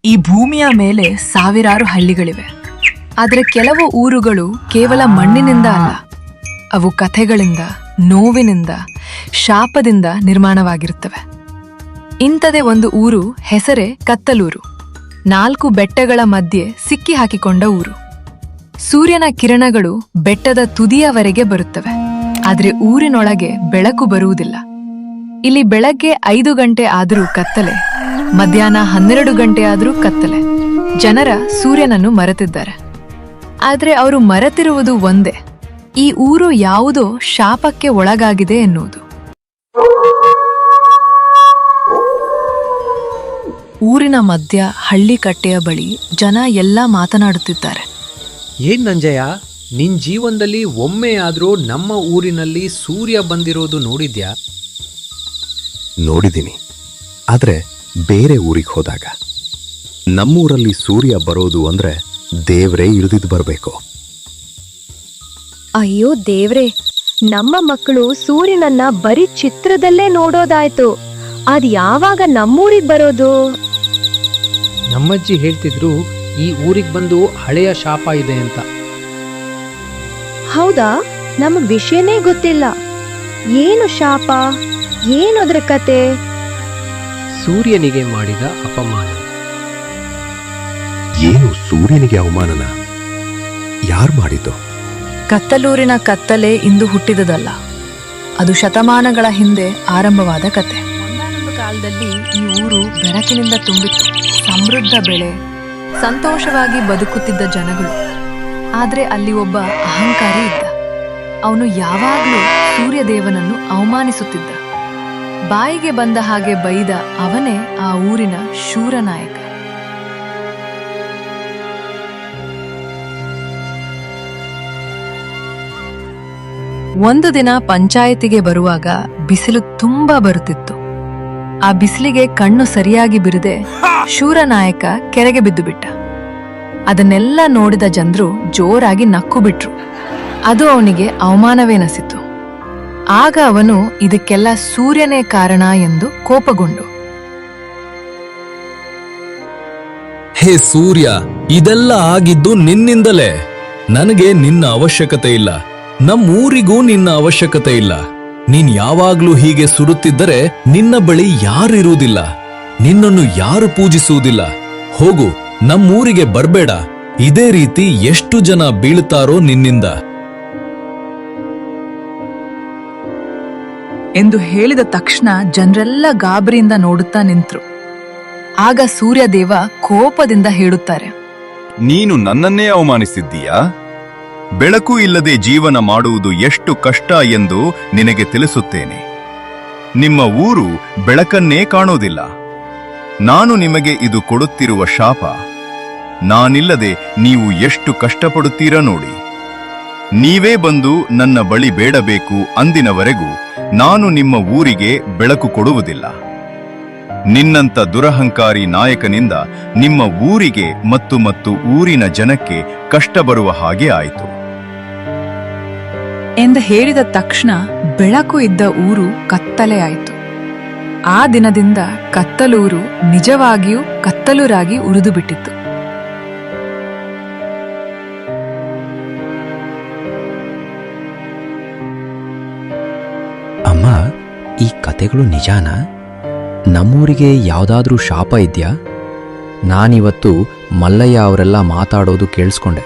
ಈ ಭೂಮಿಯ ಮೇಲೆ ಸಾವಿರಾರು ಹಳ್ಳಿಗಳಿವೆ. ಆದರೆ ಕೆಲವು ಊರುಗಳು ಕೇವಲ ಮಣ್ಣಿನಿಂದ ಅಲ್ಲ, ಅವು ಕಥೆಗಳಿಂದ, ನೋವಿನಿಂದ, ಶಾಪದಿಂದ ನಿರ್ಮಾಣವಾಗಿರುತ್ತವೆ. ಇಂಥದೇ ಒಂದು ಊರು, ಹೆಸರೇ ಕತ್ತಲೂರು. 4 ಬೆಟ್ಟಗಳ ಮಧ್ಯೆ ಸಿಕ್ಕಿ ಹಾಕಿಕೊಂಡ ಊರು. ಸೂರ್ಯನ ಕಿರಣಗಳು ಬೆಟ್ಟದ ತುದಿಯವರೆಗೆ ಬರುತ್ತವೆ, ಆದರೆ ಊರಿನೊಳಗೆ ಬೆಳಕು ಬರುವುದಿಲ್ಲ. ಇಲ್ಲಿ ಬೆಳಗ್ಗೆ 5 ಗಂಟೆ ಆದರೂ ಕತ್ತಲೆ, ಮಧ್ಯಾಹ್ನ 12 ಗಂಟೆ ಆದರೂ ಕತ್ತಲೆ. ಜನರ ಸೂರ್ಯನನ್ನು ಮರೆತಿದ್ದಾರೆ. ಆದರೆ ಅವರು ಮರೆತಿರುವುದು ಒಂದೇ, ಈ ಊರು ಯಾವುದೋ ಶಾಪಕ್ಕೆ ಒಳಗಾಗಿದೆ ಎನ್ನುವುದು. ಊರಿನ ಮಧ್ಯ ಹಳ್ಳಿ ಕಟ್ಟೆಯ ಬಳಿ ಜನ ಎಲ್ಲ ಮಾತನಾಡುತ್ತಿದ್ದಾರೆ. ಏನ್ ನಂಜಯ್ಯ, ನಿನ್ ಜೀವನದಲ್ಲಿ ಒಮ್ಮೆ ಆದ್ರೂ ನಮ್ಮ ಊರಿನಲ್ಲಿ ಸೂರ್ಯ ಬಂದಿರೋದು ನೋಡಿದ್ಯಾ? ನೋಡಿದ್ದೀನಿ, ಆದ್ರೆ ಬೇರೆ ಊರಿಗೆ ಹೋದಾಗ. ನಮ್ಮೂರಲ್ಲಿ ಸೂರ್ಯ ಬರೋದು ಅಂದ್ರೆ ದೇವ್ರೇ ಇಳಿದಿದ್ದು ಬರಬೇಕು. ಅಯ್ಯೋ ದೇವ್ರೆ, ನಮ್ಮ ಮಕ್ಕಳು ಸೂರ್ಯನನ್ನ ಬರೀ ಚಿತ್ರದಲ್ಲೇ ನೋಡೋದಾಯ್ತು. ಅದ್ ಯಾವಾಗ ನಮ್ಮೂರಿಗೆ ಬರೋದು? ನಮ್ಮಜ್ಜಿ ಹೇಳ್ತಿದ್ರು ಈ ಊರಿಗೆ ಬಂದು ಹಳೆಯ ಶಾಪ ಇದೆ ಅಂತ. ಹೌದಾ? ನಮಗ್ ವಿಷಯನೇ ಗೊತ್ತಿಲ್ಲ. ಏನು ಶಾಪ? ಏನು ಅದ್ರ ಕತೆ? ಸೂರ್ಯನಿಗೆ ಮಾಡಿದ ಅಪಮಾನ. ಏನು ಸೂರ್ಯನಿಗೆ ಅವಮಾನನ? ಯಾರು ಮಾಡಿದ್ದು? ಕತ್ತಲೂರಿನ ಕತ್ತಲೆ ಇಂದು ಹುಟ್ಟಿದದಲ್ಲ, ಅದು ಶತಮಾನಗಳ ಹಿಂದೆ ಆರಂಭವಾದ ಕತೆ. ಒಂದಾನೊಂದು ಕಾಲದಲ್ಲಿ ಈ ಊರು ಬೆಳಕಿನಿಂದ ತುಂಬಿತ್ತು. ಸಮೃದ್ಧ ಬೆಳೆ, ಸಂತೋಷವಾಗಿ ಬದುಕುತ್ತಿದ್ದ ಜನಗಳು. ಆದ್ರೆ ಅಲ್ಲಿ ಒಬ್ಬ ಅಹಂಕಾರಿ ಇದ್ದ. ಅವನು ಯಾವಾಗಲೂ ಸೂರ್ಯದೇವನನ್ನು ಅವಮಾನಿಸುತ್ತಿದ್ದ. ಬಾಯಿಗೆ ಬಂದ ಹಾಗೆ ಬೈದ ಅವನೇ ಆ ಊರಿನ ಶೂರ ನಾಯಕ. ಒಂದು ದಿನ ಪಂಚಾಯತಿಗೆ ಬರುವಾಗ ಬಿಸಿಲು ತುಂಬಾ ಬರುತ್ತಿತ್ತು. ಆ ಬಿಸಿಲಿಗೆ ಕಣ್ಣು ಸರಿಯಾಗಿ ಬಿರದೆ ಶೂರನಾಯಕ ಕೆರೆಗೆ ಬಿದ್ದು ಬಿಟ್ಟ. ಅದನ್ನೆಲ್ಲ ನೋಡಿದ ಜನರು ಜೋರಾಗಿ ನಕ್ಕು ಬಿಟ್ರು. ಅದು ಅವನಿಗೆ ಅವಮಾನವೇನಿಸಿತು. ಆಗ ಅವನು ಇದಕ್ಕೆಲ್ಲ ಸೂರ್ಯನೇ ಕಾರಣ ಎಂದು ಕೋಪಗೊಂಡು, ಹೇ ಸೂರ್ಯ, ಇದೆಲ್ಲ ಆಗಿದ್ದು ನಿನ್ನಿಂದಲೇ. ನನಗೆ ನಿನ್ನ ಅವಶ್ಯಕತೆ ಇಲ್ಲ, ನಮ್ಮೂರಿಗೂ ನಿನ್ನ ಅವಶ್ಯಕತೆ ಇಲ್ಲ. ನೀನ್ ಯಾವಾಗ್ಲೂ ಹೀಗೆ ಸುಡುತ್ತಿದ್ದರೆ ನಿನ್ನ ಬಳಿ ಯಾರಿರುವುದಿಲ್ಲ, ನಿನ್ನನ್ನು ಯಾರು ಪೂಜಿಸುವುದಿಲ್ಲ. ಹೋಗು, ನಮ್ಮೂರಿಗೆ ಬರ್ಬೇಡ. ಇದೇ ರೀತಿ ಎಷ್ಟು ಜನ ಬೀಳುತ್ತಾರೋ ನಿನ್ನಿಂದ ಎಂದು ಹೇಳಿದ ತಕ್ಷಣ ಜನರೆಲ್ಲ ಗಾಬರಿಯಿಂದ ನೋಡುತ್ತಾ ನಿಂತರು. ಆಗ ಸೂರ್ಯದೇವ ಕೋಪದಿಂದ ಹೇಳುತ್ತಾರೆ, ನೀನು ನನ್ನನ್ನೇ ಅವಮಾನಿಸಿದ್ದೀಯಾ? ಬೆಳಕು ಇಲ್ಲದೆ ಜೀವನ ಮಾಡುವುದು ಎಷ್ಟು ಕಷ್ಟ ಎಂದು ನಿನಗೆ ತಿಳಿಸುತ್ತೇನೆ. ನಿಮ್ಮ ಊರು ಬೆಳಕನ್ನೇ ಕಾಣೋದಿಲ್ಲ. ನಾನು ನಿಮಗೆ ಇದು ಕೊಡುತ್ತಿರುವ ಶಾಪ. ನಾನಿಲ್ಲದೆ ನೀವು ಎಷ್ಟು ಕಷ್ಟಪಡುತ್ತೀರಾ ನೋಡಿ. ನೀವೇ ಬಂದು ನನ್ನ ಬಳಿ ಬೇಡಬೇಕು ಅಂದಿನವರೆಗೂ ನಾನು ನಿಮ್ಮ ಊರಿಗೆ ಬೆಳಕು ಕೊಡುವುದಿಲ್ಲ. ನಿನ್ನಂತ ದುರಹಂಕಾರಿ ನಾಯಕನಿಂದ ನಿಮ್ಮ ಊರಿಗೆ ಮತ್ತು ಊರಿನ ಜನಕ್ಕೆ ಕಷ್ಟ ಬರುವ ಹಾಗೆ ಆಯಿತು ಎಂದು ಹೇಳಿದ ತಕ್ಷಣ ಬೆಳಕು ಇದ್ದ ಊರು ಕತ್ತಲೆಯಾಯಿತು. ಆ ದಿನದಿಂದ ಕತ್ತಲೂರು ನಿಜವಾಗಿಯೂ ಕತ್ತಲೂರಾಗಿ ಉರಿದು ಬಿಟ್ಟಿತ್ತು. ಅಮ್ಮ, ಈ ಕತೆಗಳು ನಿಜಾನಾ? ನಮ್ಮೂರಿಗೆ ಯಾವುದಾದ್ರೂ ಶಾಪ ಇದೆಯಾ? ನಾನಿವತ್ತು ಮಲ್ಲಯ್ಯ ಅವರೆಲ್ಲ ಮಾತಾಡೋದು ಕೇಳಿಸ್ಕೊಂಡೆ.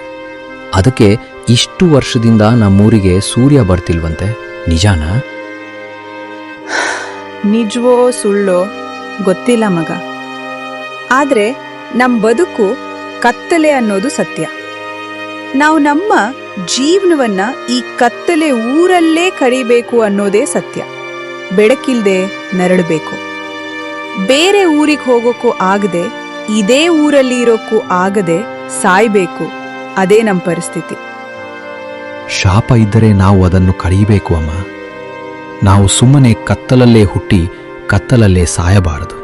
ಅದಕ್ಕೆ ಇಷ್ಟು ವರ್ಷದಿಂದ ನಮ್ಮೂರಿಗೆ ಸೂರ್ಯ ಬರ್ತಿಲ್ವಂತೆ, ನಿಜಾನಾ? ನಿಜವೋ ಸುಳ್ಳೋ ಗೊತ್ತಿಲ್ಲ ಮಗ. ಆದ್ರೆ ನಮ್ಮ ಬದುಕು ಕತ್ತಲೆ ಅನ್ನೋದು ಸತ್ಯ. ನಾವು ನಮ್ಮ ಜೀವನವನ್ನ ಈ ಕತ್ತಲೆ ಊರಲ್ಲೇ ಕಳೀಬೇಕು ಅನ್ನೋದೇ ಸತ್ಯ. ಬೆಳಕಿಲ್ದೆ ನರಳಬೇಕು. ಬೇರೆ ಊರಿಗೆ ಹೋಗೋಕ್ಕೂ ಆಗದೆ, ಇದೇ ಊರಲ್ಲಿ ಇರೋಕ್ಕೂ ಆಗದೆ ಸಾಯ್ಬೇಕು. ಅದೇ ನಮ್ಮ ಪರಿಸ್ಥಿತಿ. ಶಾಪ ಇದ್ದರೆ ನಾವು ಅದನ್ನು ಕಳೆಯಬೇಕು ಅಮ್ಮ. ನಾವು ಸುಮ್ಮನೆ ಕತ್ತಲಲ್ಲೇ ಹುಟ್ಟಿ ಕತ್ತಲಲ್ಲೇ ಸಾಯಬಾರದು.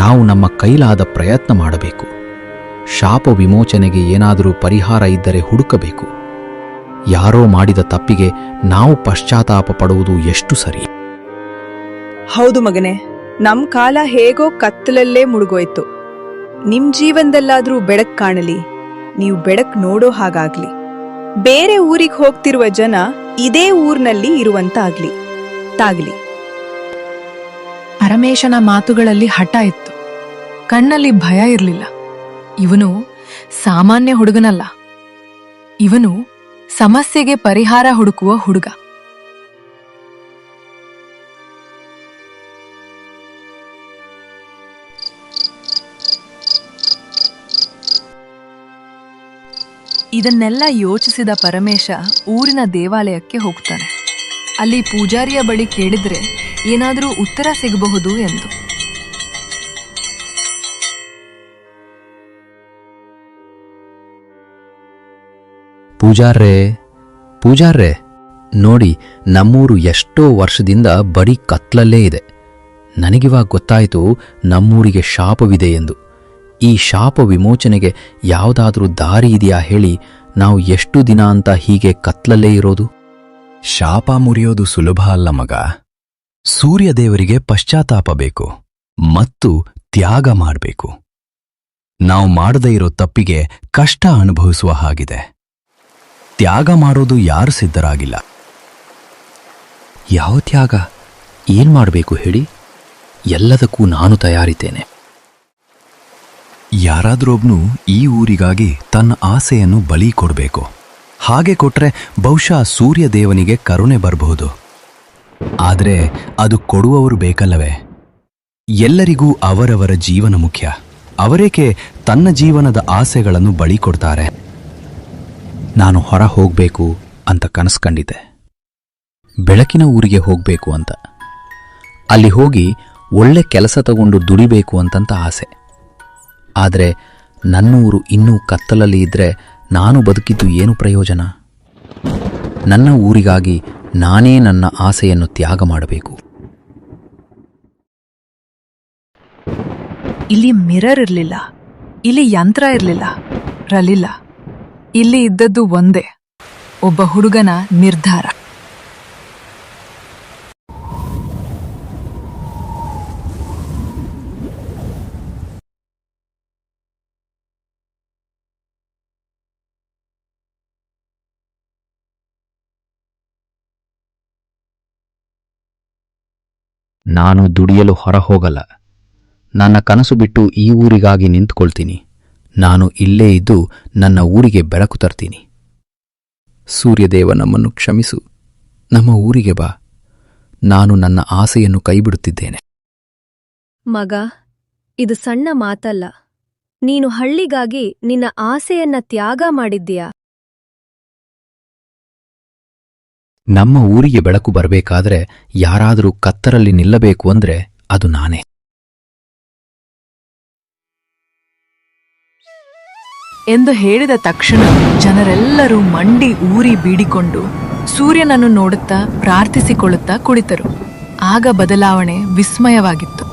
ನಾವು ನಮ್ಮ ಕೈಲಾದ ಪ್ರಯತ್ನ ಮಾಡಬೇಕು. ಶಾಪ ವಿಮೋಚನೆಗೆ ಏನಾದರೂ ಪರಿಹಾರ ಇದ್ದರೆ ಹುಡುಕಬೇಕು. ಯಾರೋ ಮಾಡಿದ ತಪ್ಪಿಗೆ ನಾವು ಪಶ್ಚಾತ್ತಾಪ ಪಡುವುದು ಎಷ್ಟು ಸರಿ? ಹೌದು ಮಗನೇ, ನಮ್ ಕಾಲ ಹೇಗೋ ಕತ್ತಲಲ್ಲೇ ಮುಳುಗೋಯ್ತು. ನಿಮ್ ಜೀವನದಲ್ಲಾದ್ರೂ ಬೆಳಕ್ ಕಾಣಲಿ, ನೀವು ಬೆಳಕ್ ನೋಡೋ ಹಾಗಾಗ್ಲಿ. ಬೇರೆ ಊರಿಗೆ ಹೋಗ್ತಿರುವ ಜನ ಇದೇ ಊರ್ನಲ್ಲಿ ಇರುವಂತಾಗ್ಲಿ ತಾಗ್ಲಿ. ಪರಮೇಶನ ಮಾತುಗಳಲ್ಲಿ ಹಠ ಇತ್ತು, ಕಣ್ಣಲ್ಲಿ ಭಯ ಇರಲಿಲ್ಲ. ಇವನು ಸಾಮಾನ್ಯ ಹುಡುಗನಲ್ಲ, ಇವನು ಸಮಸ್ಯೆಗೆ ಪರಿಹಾರ ಹುಡುಕುವ ಹುಡುಗ. ಇದನ್ನೆಲ್ಲ ಯೋಚಿಸಿದ ಪರಮೇಶ ಊರಿನ ದೇವಾಲಯಕ್ಕೆ ಹೋಗ್ತಾನೆ. ಅಲ್ಲಿ ಪೂಜಾರಿಯ ಬಳಿ ಕೇಳಿದ್ರೆ ಏನಾದರೂ ಉತ್ತರ ಸಿಗಬಹುದು ಎಂದು. ಪೂಜಾರ್ರೇ, ನೋಡಿ, ನಮ್ಮೂರು ಎಷ್ಟೋ ವರ್ಷದಿಂದ ಬರೀ ಕತ್ಲಲ್ಲೇ ಇದೆ. ನನಗಿವಾಗ ಗೊತ್ತಾಯಿತು ನಮ್ಮೂರಿಗೆ ಶಾಪವಿದೆ ಎಂದು. ಈ ಶಾಪ ವಿಮೋಚನೆಗೆ ಯಾವುದಾದ್ರೂ ದಾರಿ ಇದೆಯಾ ಹೇಳಿ? ನಾವು ಎಷ್ಟು ದಿನ ಅಂತ ಹೀಗೆ ಕತ್ಲಲ್ಲೇ ಇರೋದು? ಶಾಪ ಮುರಿಯೋದು ಸುಲಭ ಅಲ್ಲ ಮಗ. ಸೂರ್ಯದೇವರಿಗೆ ಪಶ್ಚಾತ್ತಾಪ ಬೇಕು ಮತ್ತು ತ್ಯಾಗ ಮಾಡಬೇಕು. ನಾವು ಮಾಡದೇ ಇರೋ ತಪ್ಪಿಗೆ ಕಷ್ಟ ಅನುಭವಿಸುವ ಹಾಗಿದೆ. ತ್ಯಾಗ ಮಾಡೋದು ಯಾರು ಸಿದ್ಧರಾಗಿಲ್ಲ. ಯಾವ ತ್ಯಾಗ? ಏನ್ ಮಾಡಬೇಕು ಹೇಳಿ? ಎಲ್ಲದಕ್ಕೂ ನಾನು ತಯಾರಿದ್ದೇನೆ. ಯಾರಾದ್ರೊಬ್ನು ಈ ಊರಿಗಾಗಿ ತನ್ನ ಆಸೆಯನ್ನು ಬಲಿ ಕೊಡಬೇಕು. ಹಾಗೆ ಕೊಟ್ರೆ ಬಹುಶಃ ಸೂರ್ಯದೇವನಿಗೆ ಕರುಣೆ ಬರಬಹುದು. ಆದರೆ ಅದು ಕೊಡುವವರು ಬೇಕಲ್ಲವೇ? ಎಲ್ಲರಿಗೂ ಅವರವರ ಜೀವನ ಮುಖ್ಯ. ಅವರೇಕೆ ತನ್ನ ಜೀವನದ ಆಸೆಗಳನ್ನು ಬಲಿ ಕೊಡ್ತಾರೆ? ನಾನು ಹೊರ ಹೋಗ್ಬೇಕು ಅಂತ ಕನಸ್ಕಂಡಿದ್ದೆ, ಬೆಳಕಿನ ಊರಿಗೆ ಹೋಗ್ಬೇಕು ಅಂತ. ಅಲ್ಲಿ ಹೋಗಿ ಒಳ್ಳೆ ಕೆಲಸ ತಗೊಂಡು ದುಡಿಬೇಕು ಅಂತಂತ ಆಸೆ. ಆದರೆ ನನ್ನೂರು ಇನ್ನೂ ಕತ್ತಲಲ್ಲಿ ಇದ್ರೆ ನಾನು ಬದುಕಿದ್ದು ಏನು ಪ್ರಯೋಜನ? ನನ್ನ ಊರಿಗಾಗಿ ನಾನೇ ನನ್ನ ಆಸೆಯನ್ನು ತ್ಯಾಗ ಮಾಡಬೇಕು. ಇಲ್ಲಿ ಮಿರರ್ ಇರಲಿಲ್ಲ, ಇಲ್ಲಿ ಯಂತ್ರ ಇರಲಿಲ್ಲ. ಇಲ್ಲಿ ಇದ್ದದ್ದು ಒಂದೇ, ಒಬ್ಬ ಹುಡುಗನ ನಿರ್ಧಾರ. ನಾನು ದುಡಿಯಲು ಹೊರ ಹೋಗಲ್ಲ. ನನ್ನ ಕನಸು ಬಿಟ್ಟು ಈ ಊರಿಗಾಗಿ ನಿಂತ್ಕೊಳ್ತೀನಿ. ನಾನು ಇಲ್ಲೇ ಇದ್ದು ನನ್ನ ಊರಿಗೆ ಬೆಳಕು ತರ್ತೀನಿ. ಸೂರ್ಯದೇವ, ನಮ್ಮನ್ನು ಕ್ಷಮಿಸು. ನಮ್ಮ ಊರಿಗೆ ಬಾ. ನಾನು ನನ್ನ ಆಸೆಯನ್ನು ಕೈಬಿಡುತ್ತಿದ್ದೇನೆ. ಮಗ, ಇದು ಸಣ್ಣ ಮಾತಲ್ಲ. ನೀನು ಹಳ್ಳಿಗಾಗಿ ನಿನ್ನ ಆಸೆಯನ್ನ ತ್ಯಾಗ ಮಾಡಿದ್ದೀಯಾ. ನಮ್ಮ ಊರಿಗೆ ಬೆಳಕು ಬರಬೇಕಾದ್ರೆ ಯಾರಾದರೂ ಕತ್ತರಲ್ಲಿ ನಿಲ್ಲಬೇಕು ಅಂದ್ರೆ ಅದು ನಾನೇ. ಎಂದು ಹೇಳಿದ ತಕ್ಷಣ ಜನರೆಲ್ಲರೂ ಮಂಡಿ ಊರಿ ಬೀಡಿಕೊಂಡು ಸೂರ್ಯನನ್ನು ನೋಡುತ್ತಾ ಪ್ರಾರ್ಥಿಸಿಕೊಳ್ಳುತ್ತಾ ಕುಳಿತರು. ಆಗ ಬದಲಾವಣೆ ವಿಸ್ಮಯವಾಗಿತ್ತು.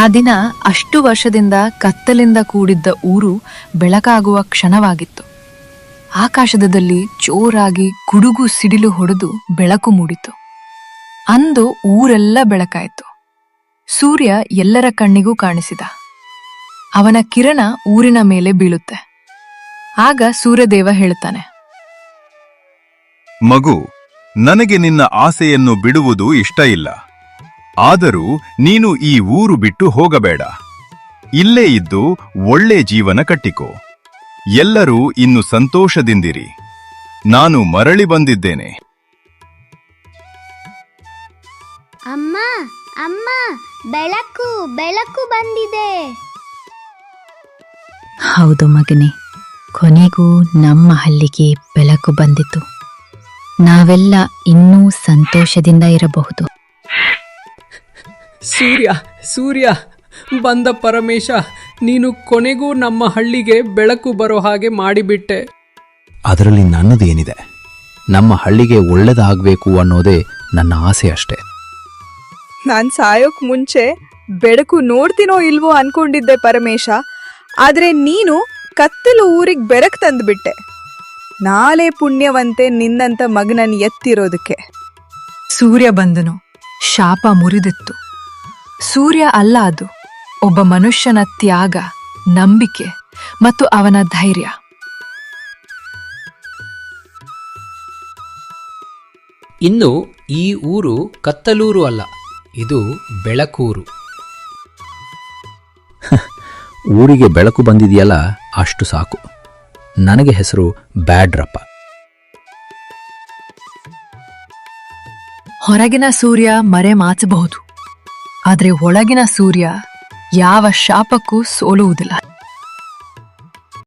ಆ ದಿನ ಅಷ್ಟು ವರ್ಷದಿಂದ ಕತ್ತಲಿಂದ ಕೂಡಿದ್ದ ಊರು ಬೆಳಕಾಗುವ ಕ್ಷಣವಾಗಿತ್ತು. ಆಕಾಶದಲ್ಲಿ ಜೋರಾಗಿ ಗುಡುಗು ಸಿಡಿಲು ಹೊಡೆದು ಬೆಳಕು ಮೂಡಿತು. ಅಂದು ಊರೆಲ್ಲ ಬೆಳಕಾಯಿತು. ಸೂರ್ಯ ಎಲ್ಲರ ಕಣ್ಣಿಗೂ ಕಾಣಿಸಿದ. ಅವನ ಕಿರಣ ಊರಿನ ಮೇಲೆ ಬೀಳುತ್ತೆ. ಆಗ ಸೂರ್ಯದೇವ ಹೇಳುತ್ತಾನೆ, ಮಗು, ನನಗೆ ನಿನ್ನ ಆಸೆಯನ್ನು ಬಿಡುವುದು ಇಷ್ಟ ಇಲ್ಲ. ಆದರೂ ನೀನು ಈ ಊರು ಬಿಟ್ಟು ಹೋಗಬೇಡ. ಇಲ್ಲೇ ಇದ್ದು ಒಳ್ಳೆ ಜೀವನ ಕಟ್ಟಿಕೋ. ಎಲ್ಲರೂ ಇನ್ನು ಸಂತೋಷದಿಂದಿರಿ. ನಾನು ಮರಳಿ ಬಂದಿದ್ದೇನೆ. ಅಮ್ಮ ಅಮ್ಮ, ಬೆಳಕು ಬೆಳಕು ಬಂದಿದೆ. ಹೌದು ಮಗನೇ, ಕೊನೆಗೂ ನಮ್ಮ ಹಳ್ಳಿಗೆ ಬೆಳಕು ಬಂದಿತು. ನಾವೆಲ್ಲ ಇನ್ನೂ ಸಂತೋಷದಿಂದ ಇರಬಹುದು. ಸೂರ್ಯ ಬಂದ ಪರಮೇಶ, ನೀನು ಕೊನೆಗೂ ನಮ್ಮ ಹಳ್ಳಿಗೆ ಬೆಳಕು ಬರೋ ಹಾಗೆ ಮಾಡಿಬಿಟ್ಟೆ. ಅದರಲ್ಲಿ ನನ್ನದೇನಿದೆ? ನಮ್ಮ ಹಳ್ಳಿಗೆ ಒಳ್ಳೆದಾಗಬೇಕು ಅನ್ನೋದೇ ನನ್ನ ಆಸೆ ಅಷ್ಟೇ. ನಾನ್ ಸಾಯೋಕ್ ಮುಂಚೆ ಬೆಳಕು ನೋಡ್ತೀನೋ ಇಲ್ವೋ ಅನ್ಕೊಂಡಿದ್ದೆ ಪರಮೇಶ. ಆದ್ರೆ ನೀನು ಕತ್ತಲು ಊರಿಗೆ ಬೆಳಕು ತಂದ್ಬಿಟ್ಟೆ. ನಾಳೆ ಪುಣ್ಯವಂತೆ ನಿನ್ನಂತ ಮಗನನ್ನು ಎತ್ತಿರೋದಕ್ಕೆ. ಸೂರ್ಯ ಬಂದನು. ಶಾಪ ಮುರಿದಿತ್ತು. ಸೂರ್ಯ ಅಲ್ಲ ಅದು, ಒಬ್ಬ ಮನುಷ್ಯನ ತ್ಯಾಗ, ನಂಬಿಕೆ ಮತ್ತು ಅವನ ಧೈರ್ಯ. ಇನ್ನು ಈ ಊರು ಕತ್ತಲೂರು ಅಲ್ಲ, ಇದು ಬೆಳಕೂರು. ಊರಿಗೆ ಬೆಳಕು ಬಂದಿದೆಯಲ್ಲ ಅಷ್ಟು ಸಾಕು. ನನಗೆ ಹೆಸರು ಬ್ಯಾಡ್ರಪ್ಪ. ಹೊರಗಿನ ಸೂರ್ಯ ಮರೆ ಮಾಚಬಹುದು, ಆದ್ರೆ ಒಳಗಿನ ಸೂರ್ಯ ಯಾವ ಶಾಪಕ್ಕೂ ಸೋಲುವುದಿಲ್ಲ.